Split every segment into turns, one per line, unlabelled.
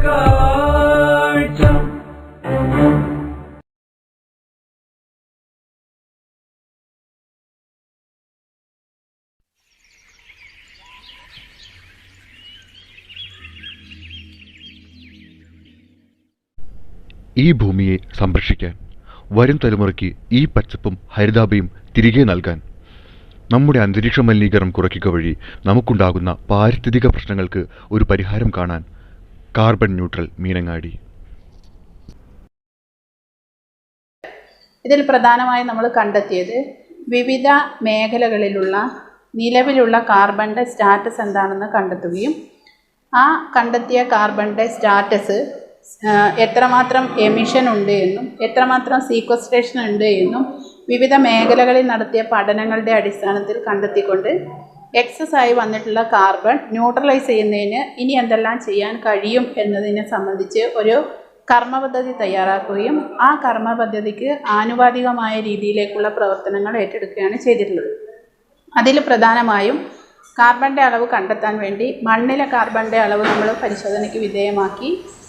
കാഴ്ച.
ഈ ഭൂമിയെ സംരക്ഷിക്കാൻ, വരും തലമുറയ്ക്ക് ഈ പച്ചപ്പും ഹരിതാഭയും തിരികെ നൽകാൻ, നമ്മുടെ അന്തരീക്ഷ മലിനീകരണം കുറയ്ക്കുക വഴി നമുക്കുണ്ടാകുന്ന പാരിസ്ഥിതിക പ്രശ്നങ്ങൾക്ക് ഒരു പരിഹാരം കാണാൻ കാർബൺ ന്യൂട്രൽ മീനങ്ങാടി.
ഇതിൽ പ്രധാനമായും നമ്മൾ കണ്ടെത്തിയത് വിവിധ മേഖലകളിലുള്ള നിലവിലുള്ള കാർബണിൻ്റെ സ്റ്റാറ്റസ് എന്താണെന്ന് കണ്ടെത്തുകയും ആ കണ്ടെത്തിയ കാർബണിൻ്റെ സ്റ്റാറ്റസ് എത്രമാത്രം എമിഷൻ ഉണ്ട് എന്നും എത്രമാത്രം സീക്വസ്ട്രേഷൻ ഉണ്ട് എന്നും വിവിധ മേഖലകളിൽ നടത്തിയ പഠനങ്ങളുടെ അടിസ്ഥാനത്തിൽ കണ്ടെത്തിക്കൊണ്ട് എക്സസ് ആയി വന്നിട്ടുള്ള കാർബൺ ന്യൂട്രലൈസ് ചെയ്യുന്നതിന് ഇനി എന്തെല്ലാം ചെയ്യാൻ കഴിയും എന്നതിനെ സംബന്ധിച്ച് ഒരു കർമ്മപദ്ധതി തയ്യാറാക്കുകയും ആ കർമ്മപദ്ധതിക്ക് ആനുപാതികമായ രീതിയിലേക്കുള്ള പ്രവർത്തനങ്ങൾ ഏറ്റെടുക്കുകയാണ് ചെയ്തിട്ടുള്ളത്. അതിൽ പ്രധാനമായും കാർബണിൻ്റെ അളവ് കണ്ടെത്താൻ വേണ്ടി മണ്ണിലെ കാർബണിൻ്റെ അളവ് നമ്മൾ പരിശോധനയ്ക്ക് വിധേയമാക്കി,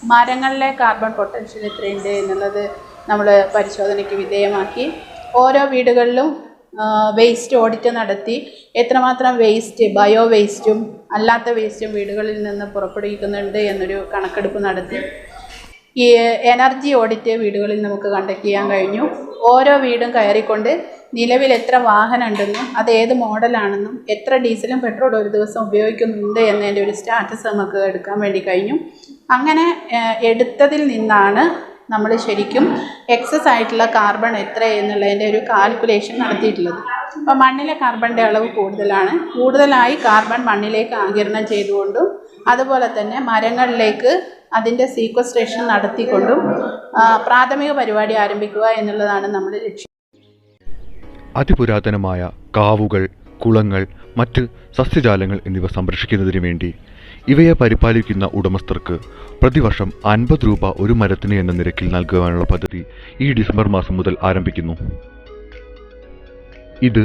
മരങ്ങളിലെ കാർബൺ പൊട്ടൻഷ്യൽ എത്രയുണ്ട് എന്നുള്ളത് നമ്മൾ പരിശോധനയ്ക്ക് വിധേയമാക്കി, ഓരോ വീടുകളിലും വേസ്റ്റ് ഓഡിറ്റ് നടത്തി എത്രമാത്രം വേസ്റ്റ്, ബയോ വേസ്റ്റും അല്ലാത്ത വേസ്റ്റും വീടുകളിൽ നിന്ന് പുറപ്പെടുവിക്കുന്നുണ്ട് എന്നൊരു കണക്കെടുപ്പ് നടത്തി. ഈ എനർജി ഓഡിറ്റ് വീടുകളിൽ നമുക്ക് കണ്ടക്ട് ചെയ്യാൻ കഴിഞ്ഞു. ഓരോ വീടും കയറിക്കൊണ്ട് നിലവിൽ എത്ര വാഹനം ഉണ്ടെന്നും അത് ഏത് മോഡലാണെന്നും എത്ര ഡീസലും പെട്രോളും ഒരു ദിവസം ഉപയോഗിക്കുന്നുണ്ട് എന്നതിൻ്റെ ഒരു സ്റ്റാറ്റസ് നമുക്ക് എടുക്കാൻ വേണ്ടി കഴിഞ്ഞു. അങ്ങനെ എടുത്തതിൽ നിന്നാണ് നമ്മൾ ശരിക്കും എക്സസ് ആയിട്ടുള്ള കാർബൺ എത്ര എന്നുള്ളതിൻ്റെ ഒരു കാൽക്കുലേഷൻ നടത്തിയിട്ടുള്ളത്. അപ്പോൾ മണ്ണിലെ കാർബണിൻ്റെ അളവ് കൂടുതലായി കാർബൺ മണ്ണിലേക്ക് ആഗിരണം ചെയ്തുകൊണ്ടും അതുപോലെ തന്നെ മരങ്ങളിലേക്ക് അതിൻ്റെ സീക്വസ്ട്രേഷൻ നടത്തിക്കൊണ്ടും പ്രാഥമിക പരിപാടി ആരംഭിക്കുക എന്നുള്ളതാണ് നമ്മുടെ ലക്ഷ്യം.
അതിപുരാതനമായ കാവുകൾ, കുളങ്ങൾ, മറ്റ് സസ്യജാലങ്ങൾ എന്നിവ സംരക്ഷിക്കുന്നതിന് വേണ്ടി ഇവയെ പരിപാലിക്കുന്ന ഉടമസ്ഥർക്ക് പ്രതിവർഷം 50 രൂപ ഒരു മരത്തിന് എന്ന നിരക്കിൽ നൽകുവാനുള്ള പദ്ധതി ഈ ഡിസംബർ മാസം മുതൽ ആരംഭിക്കുന്നു. ഇത്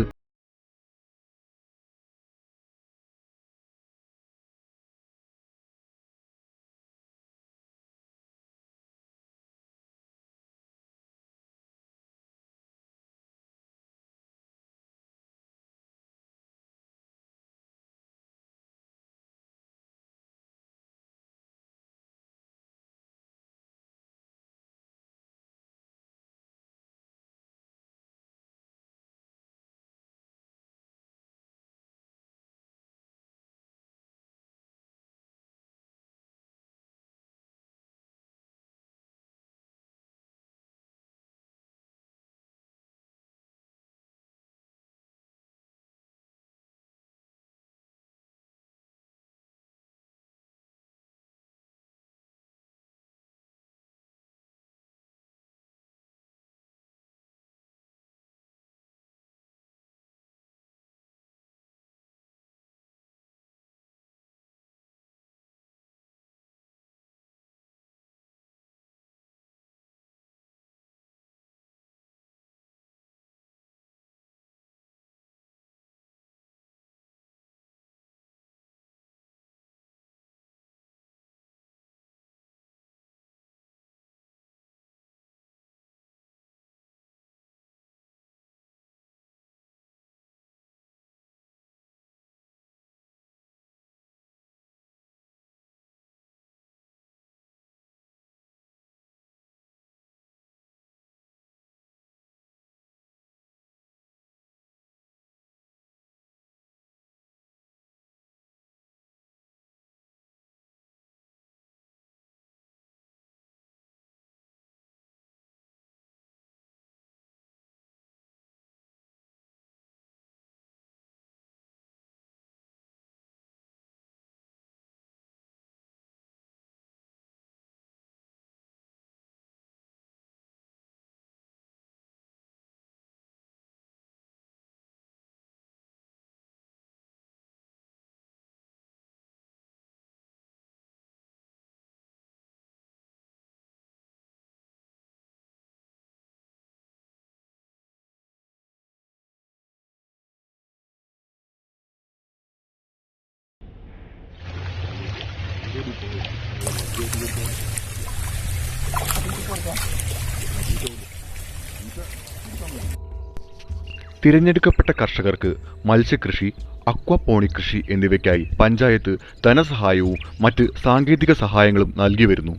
തിരഞ്ഞെടുക്കപ്പെട്ട കർഷകർക്ക് മത്സ്യകൃഷി, അക്വാപോണിക് കൃഷി എന്നിവയ്ക്കായി പഞ്ചായത്ത് ധനസഹായവും മറ്റ് സാങ്കേതിക സഹായങ്ങളും നൽകി വരുന്നു.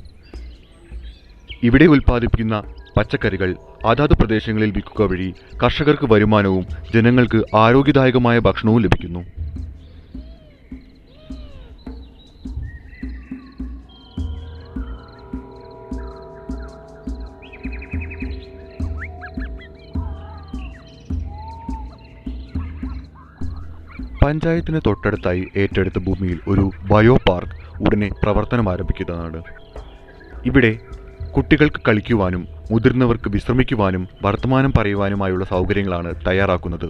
ഇവിടെ ഉൽപ്പാദിപ്പിക്കുന്ന പച്ചക്കറികൾ അതാത് പ്രദേശങ്ങളിൽ വിൽക്കുക വഴി കർഷകർക്ക് വരുമാനവും ജനങ്ങൾക്ക് ആരോഗ്യദായകമായ ഭക്ഷണവും ലഭിക്കുന്നു. പഞ്ചായത്തിന് തൊട്ടടുത്തായി ഏറ്റെടുത്ത ഭൂമിയിൽ ഒരു ബയോ പാർക്ക് ഉടനെ പ്രവർത്തനം ആരംഭിക്കുന്നതാണ്. ഇവിടെ കുട്ടികൾക്ക് കളിക്കുവാനും മുതിർന്നവർക്ക് വിശ്രമിക്കുവാനും വർത്തമാനം പറയുവാനുമായുള്ള സൗകര്യങ്ങളാണ് തയ്യാറാക്കുന്നത്.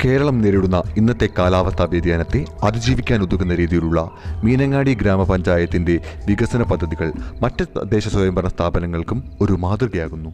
കേരളം നേരിടുന്ന ഇന്നത്തെ കാലാവസ്ഥാ വ്യതിയാനത്തെ അതിജീവിക്കാൻ ഉതകുന്ന രീതിയിലുള്ള മീനങ്ങാടി ഗ്രാമപഞ്ചായത്തിൻ്റെ വികസന പദ്ധതികൾ മറ്റ് തദ്ദേശ സ്വയംഭരണ സ്ഥാപനങ്ങൾക്കും ഒരു മാതൃകയാകുന്നു.